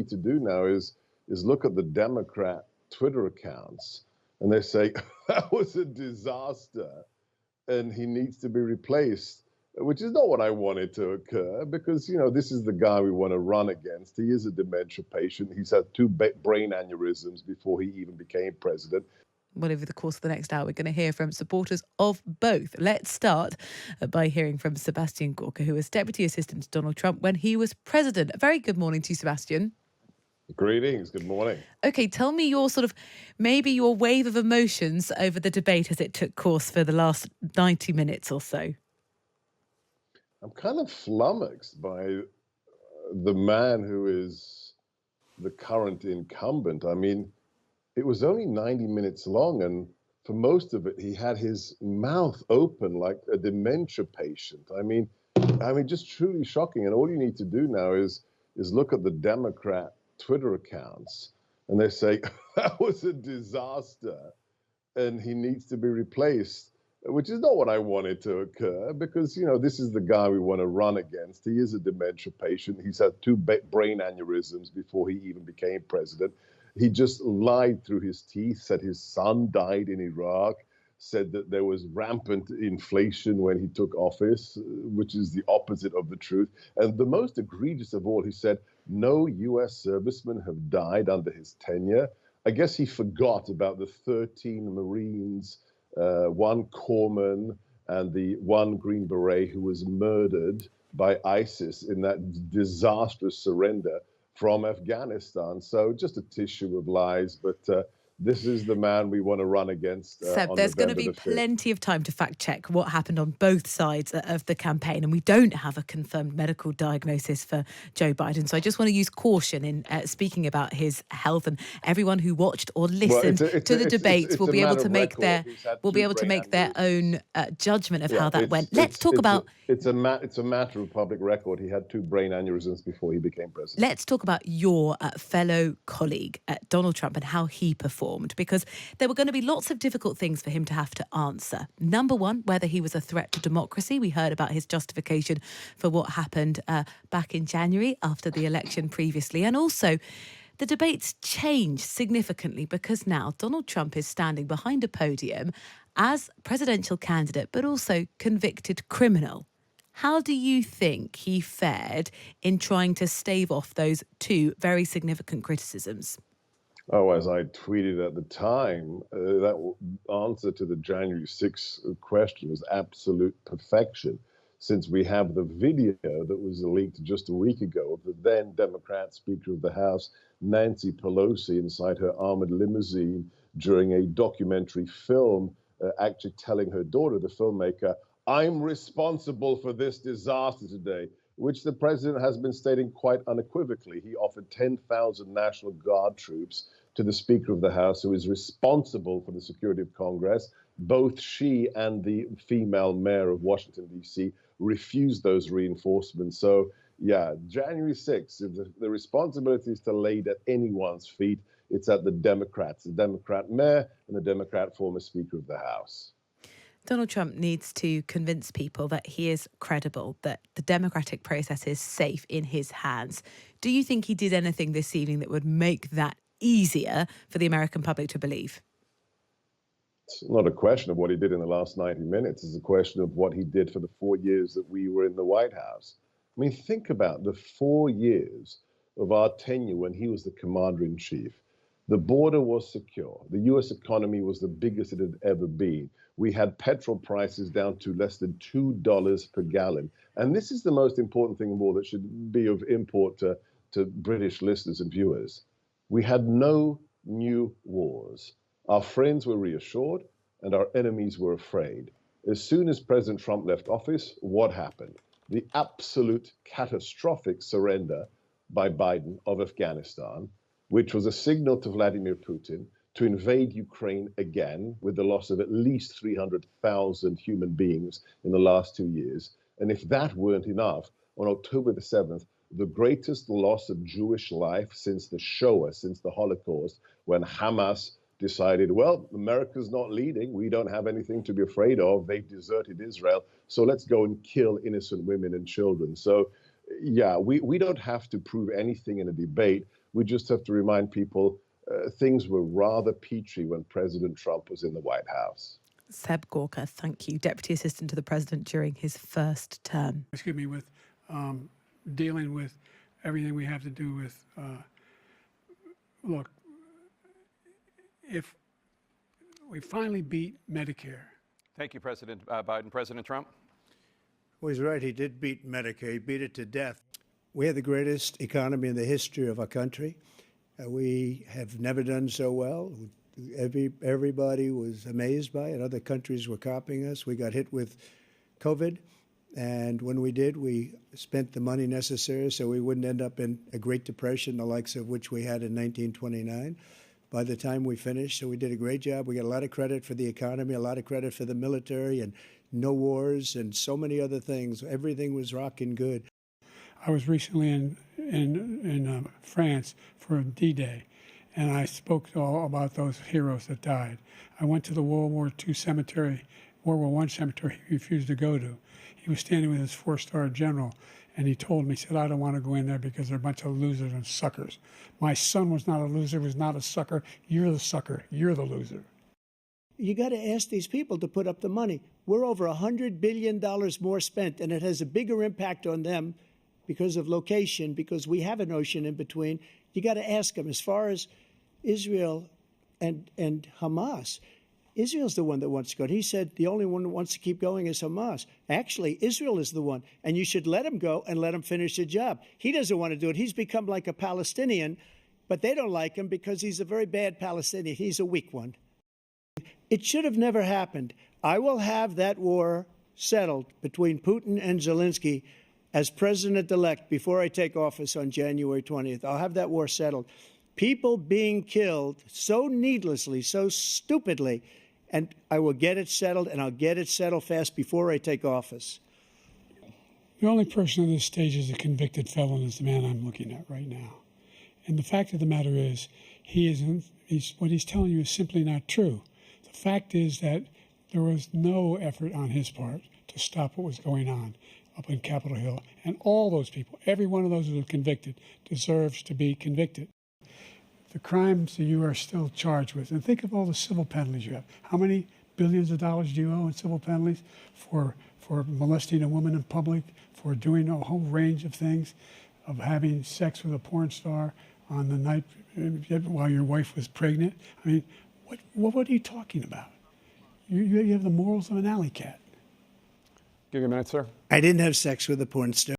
need to do now is look at the Democrat Twitter accounts, and they say that was a disaster and he needs to be replaced, which is not what I wanted to occur, because, you know, this is the guy we want to run against. He is a dementia patient. He's had two brain aneurysms before he even became president. Well, over the course of the next hour, we're going to hear from supporters of both. Let's start by hearing from Sebastian Gorka, who was Deputy Assistant to Donald Trump when he was president. A very good morning to you, Sebastian. Greetings. Good morning. Okay, tell me your maybe your wave of emotions over the debate as it took course for the last 90 minutes or so. I'm kind of flummoxed by the man who is the current incumbent. I mean, it was only 90 minutes long, and for most of it, he had his mouth open like a dementia patient. I mean, just truly shocking. And all you need to do now is look at the Democrat Twitter accounts, and they say that was a disaster and he needs to be replaced, which is not what I wanted to occur, because, you know, this is the guy we want to run against. He is a dementia patient. He's had two brain aneurysms before he even became president. He just lied through his teeth, said his son died in Iraq, said that there was rampant inflation when he took office, which is the opposite of the truth. And the most egregious of all, he said no U.S. servicemen have died under his tenure. I guess he forgot about the 13 Marines, one corpsman, and the one Green Beret who was murdered by ISIS in that disastrous surrender from Afghanistan. So just a tissue of lies, but this is the man we want to run against. Seb, there's going to be plenty of time to fact check what happened on both sides of the campaign, and we don't have a confirmed medical diagnosis for Joe Biden. So I just want to use caution in speaking about his health, and everyone who watched or listened to the debates will be able to make their own judgment of how that went. Let's talk about. It's a matter of public record. He had two brain aneurysms before he became president. Let's talk about your fellow colleague, Donald Trump, and how he performed, because there were going to be lots of difficult things for him to have to answer. Number one, whether he was a threat to democracy. We heard about his justification for what happened back in January after the election previously. And also, the debates changed significantly because now Donald Trump is standing behind a podium as presidential candidate, but also convicted criminal. How do you think he fared in trying to stave off those two very significant criticisms? Oh, as I tweeted at the time, that answer to the January 6th question was absolute perfection, since we have the video that was leaked just a week ago of the then Democrat Speaker of the House, Nancy Pelosi, inside her armored limousine during a documentary film, actually telling her daughter, the filmmaker, "I'm responsible for this disaster today," which the president has been stating quite unequivocally. He offered 10,000 National Guard troops to the Speaker of the House, who is responsible for the security of Congress. Both she and the female mayor of Washington, D.C., refused those reinforcements. So, yeah, January 6th, if the responsibility is to laid at anyone's feet, it's at the Democrats, the Democrat mayor and the Democrat former Speaker of the House. Donald Trump needs to convince people that he is credible, that the democratic process is safe in his hands. Do you think he did anything this evening that would make that easier for the American public to believe? It's not a question of what he did in the last 90 minutes. It's a question of what he did for the 4 years that we were in the White House. I mean, think about the 4 years of our tenure when he was the commander-in-chief. The border was secure. The U.S. economy was the biggest it had ever been. We had petrol prices down to less than $2 per gallon. And this is the most important thing of all that should be of import to British listeners and viewers. We had no new wars. Our friends were reassured and our enemies were afraid. As soon as President Trump left office, what happened? The absolute catastrophic surrender by Biden of Afghanistan, which was a signal to Vladimir Putin to invade Ukraine again, with the loss of at least 300,000 human beings in the last 2 years. And if that weren't enough, on October the 7th, the greatest loss of Jewish life since the Shoah, since the Holocaust, when Hamas decided, well, America's not leading. We don't have anything to be afraid of. They've deserted Israel. So let's go and kill innocent women and children. So, yeah, we don't have to prove anything in a debate. we just have to remind people things were rather peachy when President Trump was in the White House. Seb Gorka, thank you. Deputy Assistant to the President during his first term. Excuse me, with dealing with everything we have to do with, look, if we finally beat Medicare. Thank you, President Biden. President Trump? Well, he's right. He did beat Medicare. He beat it to death. We had the greatest economy in the history of our country. We have never done so well. Everybody was amazed by it. Other countries were copying us. We got hit with COVID. And when we did, we spent the money necessary so we wouldn't end up in a Great Depression, the likes of which we had in 1929. By the time we finished, so we did a great job. We got a lot of credit for the economy, a lot of credit for the military, and no wars, and so many other things. Everything was rocking good. I was recently in France for D-Day, and I spoke all about those heroes that died. I went to the World War II cemetery, World War I cemetery he refused to go to. He was standing with his four-star general, and he told me, he said, I don't want to go in there because they're a bunch of losers and suckers. My son was not a loser, was not a sucker. You're the sucker. You're the loser. You got to ask these people to put up the money. We're over $100 billion more spent, and it has a bigger impact on them because of location, because we have an ocean in between. You got to ask them. As far as Israel and Hamas, Israel's the one that wants to go. He said the only one that wants to keep going is Hamas. Actually, Israel is the one, and you should let him go and let him finish the job. He doesn't want to do it. He's become like a Palestinian, but they don't like him because he's a very bad Palestinian. He's a weak one. It should have never happened. I will have that war settled between Putin and Zelensky as president-elect before I take office on January 20th. I'll have that war settled. People being killed so needlessly, so stupidly, and I will get it settled, and I'll get it settled fast before I take office. The only person on this stage is a convicted felon is the man I'm looking at right now. And the fact of the matter is, what he's telling you is simply not true. The fact is that there was no effort on his part to stop what was going on up in Capitol Hill. And all those people, every one of those who were convicted, deserves to be convicted. The crimes that you are still charged with, and think of all the civil penalties you have. How many billions of dollars do you owe in civil penalties for molesting a woman in public, for doing a whole range of things, of having sex with a porn star on the night while your wife was pregnant? I mean, what are you talking about? You have the morals of an alley cat. Give you a minute, sir. I didn't have sex with a porn star.